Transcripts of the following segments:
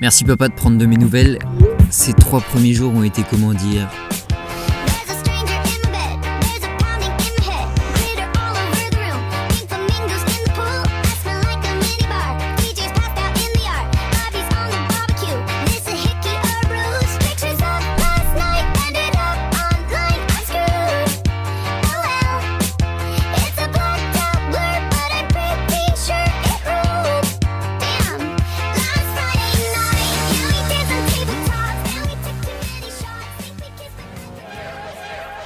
Merci papa de prendre de mes nouvelles. Ces 3 premiers jours ont été, comment dire,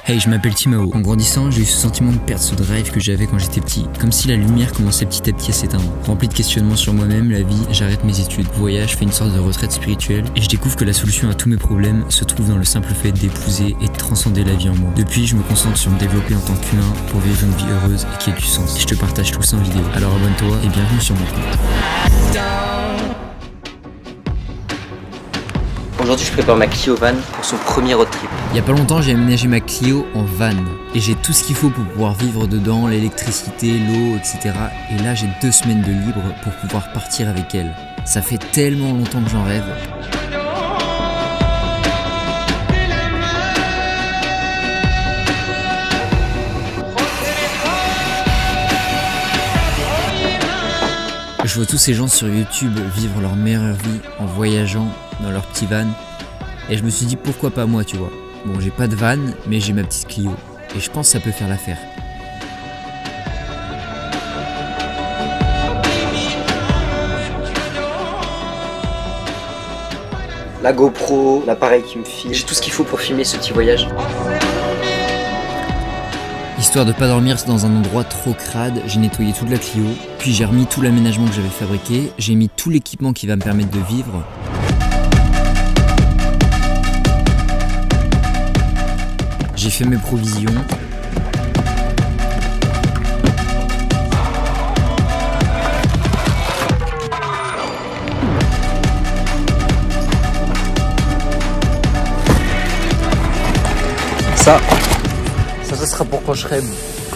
Hey, je m'appelle Timao. En grandissant, j'ai eu ce sentiment de perdre ce drive que j'avais quand j'étais petit. Comme si la lumière commençait petit à petit à s'éteindre. Rempli de questionnements sur moi-même, la vie, j'arrête mes études. Voyage, fais une sorte de retraite spirituelle. Et je découvre que la solution à tous mes problèmes se trouve dans le simple fait d'épouser et de transcender la vie en moi. Depuis, je me concentre sur me développer en tant qu'humain pour vivre une vie heureuse et qui ait du sens. Et je te partage tout ça en vidéo. Alors abonne-toi et bienvenue sur mon compte. Aujourd'hui, je prépare ma Clio van pour son premier road trip. Il y a pas longtemps, j'ai aménagé ma Clio en van. Et j'ai tout ce qu'il faut pour pouvoir vivre dedans, l'électricité, l'eau, etc. Et là, j'ai 2 semaines de libre pour pouvoir partir avec elle. Ça fait tellement longtemps que j'en rêve. Je vois tous ces gens sur YouTube vivre leur meilleure vie en voyageant dans leur petit van. Et je me suis dit pourquoi pas moi, tu vois. Bon, j'ai pas de van, mais j'ai ma petite Clio. Et je pense que ça peut faire l'affaire. La GoPro, l'appareil qui me file, j'ai tout ce qu'il faut pour filmer ce petit voyage. Histoire de pas dormir dans un endroit trop crade, j'ai nettoyé toute la Clio, puis j'ai remis tout l'aménagement que j'avais fabriqué, j'ai mis tout l'équipement qui va me permettre de vivre. J'ai fait mes provisions. Ça sera pour quand je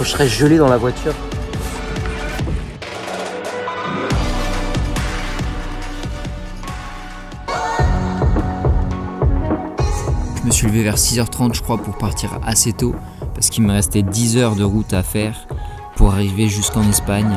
serai gelé dans la voiture. Je me suis levé vers 6h30 je crois pour partir assez tôt parce qu'il me restait 10 heures de route à faire pour arriver jusqu'en Espagne.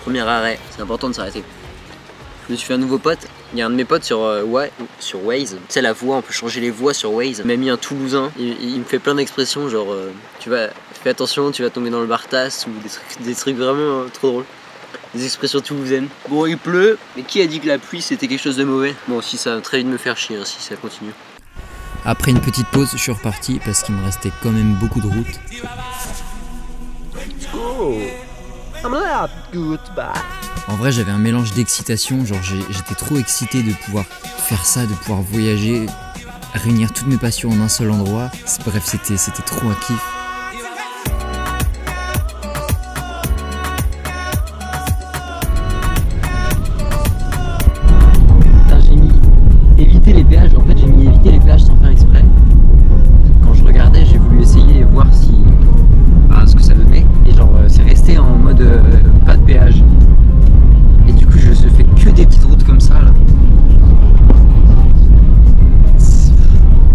Premier arrêt, c'est important de s'arrêter. Je me suis fait un nouveau pote. Il y a un de mes potes sur Waze. Tu sais, la voix, on peut changer les voix sur Waze. Il m'a mis un Toulousain. Il me fait plein d'expressions, genre fais attention, tu vas tomber dans le bar-tasse ou des trucs vraiment trop drôles. Des expressions toulousaines. Bon, il pleut, mais qui a dit que la pluie c'était quelque chose de mauvais? Bon, si ça va très vite me faire chier, hein, si ça continue. Après une petite pause, je suis reparti parce qu'il me restait quand même beaucoup de route. Oh. En vrai, j'avais un mélange d'excitation, genre j'étais trop excité de pouvoir faire ça, de pouvoir voyager, réunir toutes mes passions en un seul endroit. Bref, c'était trop un kiff. J'ai mis éviter les péages, en fait j'ai mis éviter les péages sans faire exprès. Quand je regardais, j'ai voulu essayer voir ce que ça donnait. Et genre c'est resté en mode pas de péage. Et du coup je fais que des petites routes comme ça là.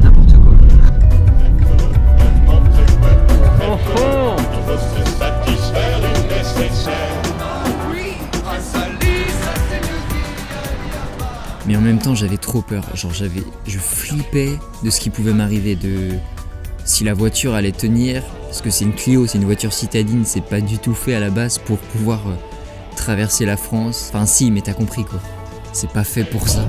N'importe quoi. Mais en même temps, j'avais trop peur. Genre je flippais de ce qui pouvait m'arriver, de si la voiture allait tenir, parce que c'est une Clio, c'est une voiture citadine, c'est pas du tout fait à la base pour pouvoir traverser la France. Enfin si, mais t'as compris quoi. C'est pas fait pour ça.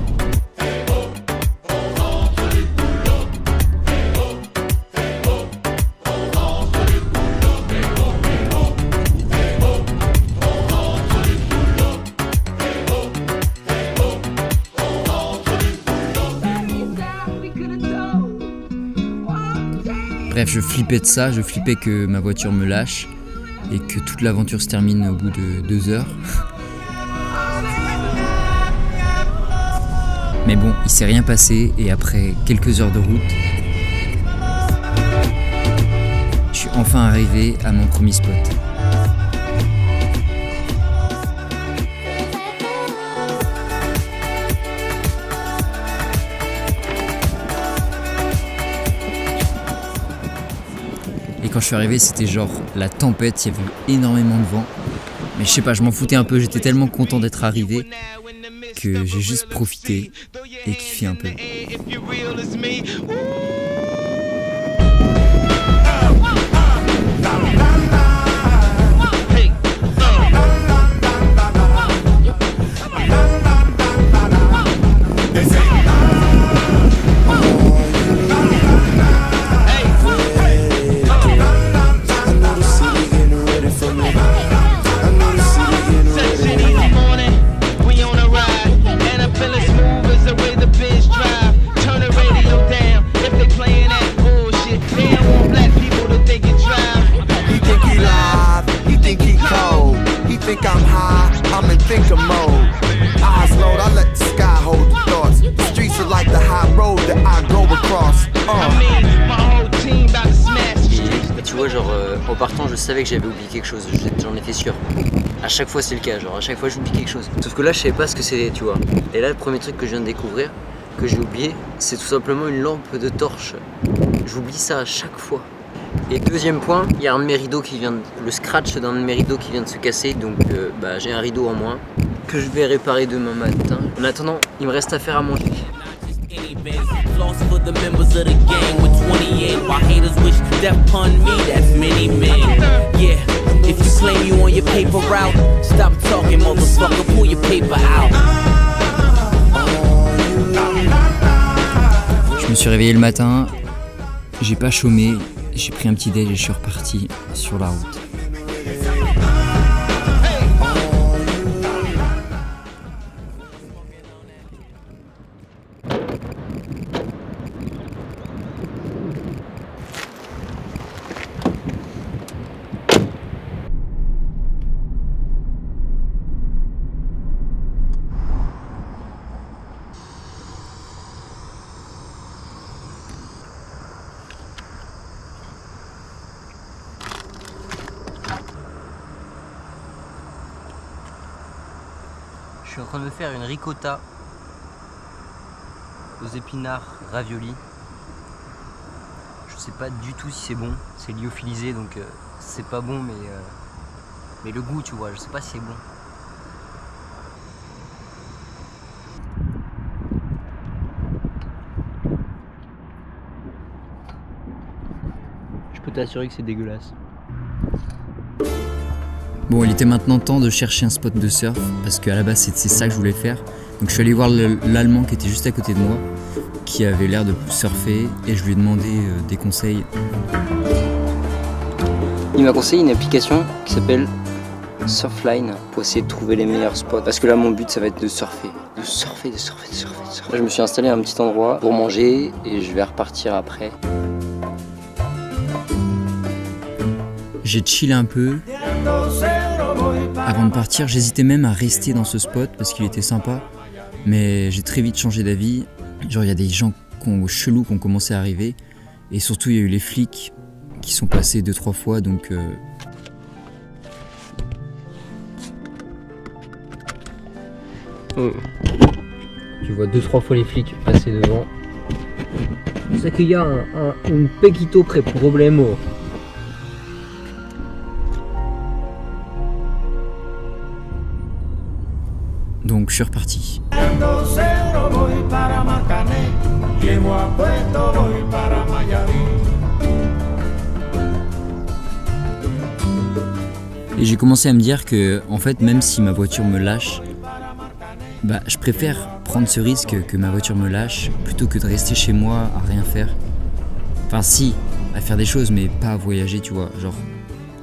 Bref, je flippais de ça, je flippais que ma voiture me lâche et que toute l'aventure se termine au bout de 2 heures. Mais bon, il s'est rien passé et après quelques heures de route, je suis enfin arrivé à mon premier spot. Et quand je suis arrivé, c'était genre la tempête, il y avait eu énormément de vent. Mais je sais pas, je m'en foutais un peu, j'étais tellement content d'être arrivé que j'ai juste profité et kiffé un peu. Tu vois, genre en partant, je savais que j'avais oublié quelque chose, j'en étais sûr. À chaque fois, c'est le cas, genre à chaque fois, j'oublie quelque chose. Sauf que là, je savais pas ce que c'était, tu vois. Et là, le premier truc que je viens de découvrir, que j'ai oublié, c'est tout simplement une lampe de torche. J'oublie ça à chaque fois. Et deuxième point, il y a un de mes rideaux qui vient le scratch d'un de mes rideaux qui vient de se casser, donc j'ai un rideau en moins que je vais réparer demain matin. En attendant, il me reste à faire à manger. For the members of the gang with 28 while haters wish death upon me, that's many men. Yeah, if you claim you on your paper route, stop talking, motherfucker, pull your paper out. Je me suis réveillé le matin, j'ai pas chômé, j'ai pris un petit déj et je suis reparti sur la route. Je suis en train de me faire une ricotta aux épinards ravioli. Je sais pas du tout si c'est bon, c'est lyophilisé donc c'est pas bon, mais le goût, tu vois, je sais pas si c'est bon. Je peux t'assurer que c'est dégueulasse. Bon, il était maintenant temps de chercher un spot de surf, parce qu'à la base c'est ça que je voulais faire. Donc je suis allé voir l'Allemand qui était juste à côté de moi, qui avait l'air de surfer, et je lui ai demandé des conseils. Il m'a conseillé une application qui s'appelle Surfline pour essayer de trouver les meilleurs spots. Parce que là mon but ça va être de surfer. De surfer. Là je me suis installé à un petit endroit pour manger et je vais repartir après. J'ai chillé un peu. Avant de partir, j'hésitais même à rester dans ce spot parce qu'il était sympa, mais j'ai très vite changé d'avis. Genre il y a des gens chelous qui ont commencé à arriver, et surtout il y a eu les flics qui sont passés 2-3 fois, donc Tu vois 2-3 fois les flics passer devant. C'est qu'il y a un pequito pré problemo. Donc je suis reparti. Et j'ai commencé à me dire que, en fait, même si ma voiture me lâche, bah, je préfère prendre ce risque que ma voiture me lâche plutôt que de rester chez moi à rien faire. Enfin si, à faire des choses, mais pas à voyager, tu vois. Genre,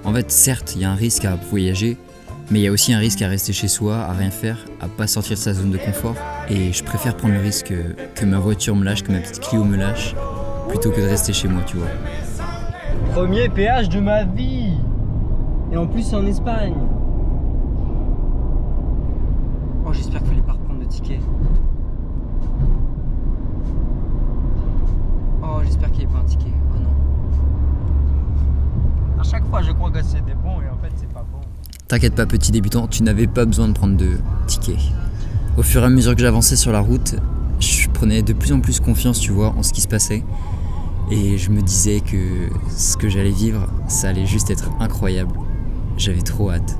en fait, certes, il y a un risque à voyager, mais il y a aussi un risque à rester chez soi, à rien faire, à pas sortir de sa zone de confort. Et je préfère prendre le risque que ma voiture me lâche, que ma petite Clio me lâche, plutôt que de rester chez moi, tu vois. Premier péage de ma vie. Et en plus c'est en Espagne. Oh, j'espère qu'il fallait pas reprendre de ticket. Oh, j'espère qu'il n'y avait pas un ticket. Oh non. À chaque fois je crois que c'était bon et en fait c'est pas bon. T'inquiète pas petit débutant, tu n'avais pas besoin de prendre de ticket. Au fur et à mesure que j'avançais sur la route, je prenais de plus en plus confiance, tu vois, en ce qui se passait. Et je me disais que ce que j'allais vivre, ça allait juste être incroyable. J'avais trop hâte.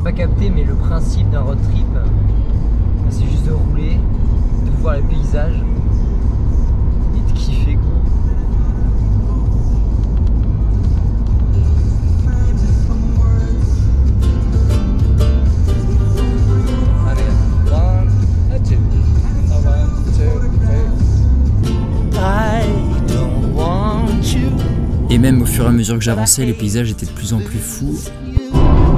Pas capté, mais le principe d'un road trip, c'est juste de rouler, de voir les paysages et de kiffer quoi. Et même au fur et à mesure que j'avançais, les paysages étaient de plus en plus fous.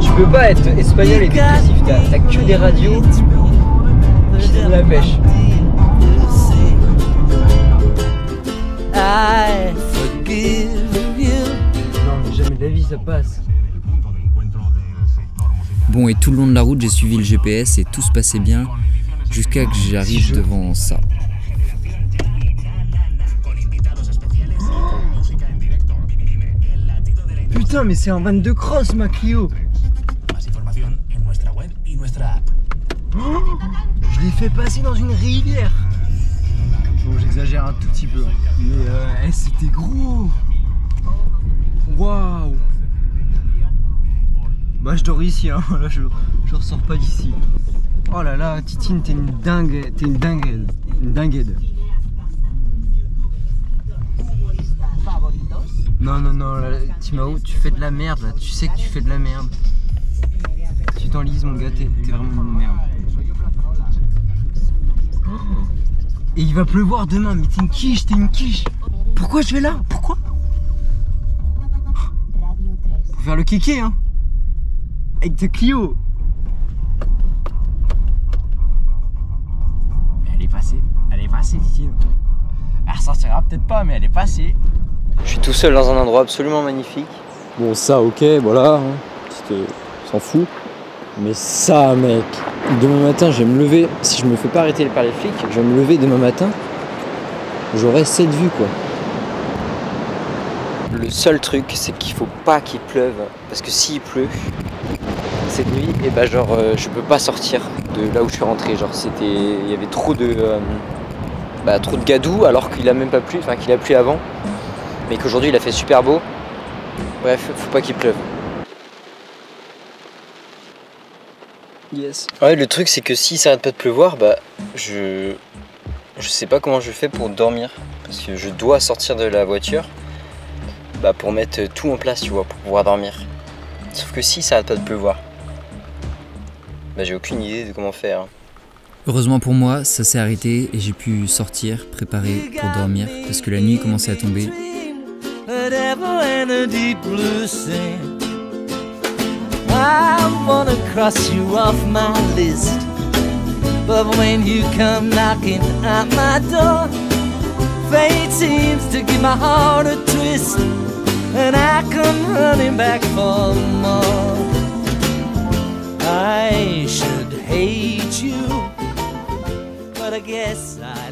Tu peux pas être espagnol et dépressif, t'as que des radios qui donnent la pêche. Non mais jamais de la vie ça passe. Bon, et tout le long de la route, j'ai suivi le GPS et tout se passait bien jusqu'à que j'arrive devant ça. Putain mais c'est un 22 cross ma Clio. Oh, je l'ai fait passer dans une rivière. Bon j'exagère un tout petit peu mais c'était gros. Waouh. Bah je dors ici hein. Là je ressors pas d'ici. Oh là là Titine t'es une dingue. T'es une dingueide. Une dingueide. Non non non là, Timao tu fais de la merde là. Tu sais que tu fais de la merde. Tu t'enlises mon gars, t'es vraiment une merde. Et il va pleuvoir demain, mais t'es une quiche, t'es une quiche. Pourquoi je vais là? Pourquoi? Pour faire le kéké hein. Avec ta Clio. Mais elle est passée Titine. Elle ressortira peut-être pas, mais elle est passée. Je suis tout seul dans un endroit absolument magnifique. Bon ça ok voilà, hein. S'en fout. Mais ça mec, demain matin je vais me lever, si je me fais pas arrêter par les flics, je vais me lever demain matin, j'aurai cette vue quoi. Le seul truc c'est qu'il faut pas qu'il pleuve, parce que s'il pleut cette nuit, et bah genre je peux pas sortir de là où je suis rentré, genre il y avait trop de gadou alors qu'il a même pas plu, enfin qu'il a plu avant, mais qu'aujourd'hui il a fait super beau. Bref, faut pas qu'il pleuve. Yes. Ouais, le truc c'est que s'il s'arrête pas de pleuvoir, bah je sais pas comment je fais pour dormir, parce que je dois sortir de la voiture pour mettre tout en place, tu vois, pour pouvoir dormir. Sauf que si ça arrête pas de pleuvoir, j'ai aucune idée de comment faire. Heureusement pour moi, ça s'est arrêté et j'ai pu sortir, préparer pour dormir, parce que la nuit commençait à tomber. I wanna cross you off my list, but when you come knocking at my door, fate seems to give my heart a twist, and I come running back for more. I should hate you, but I guess I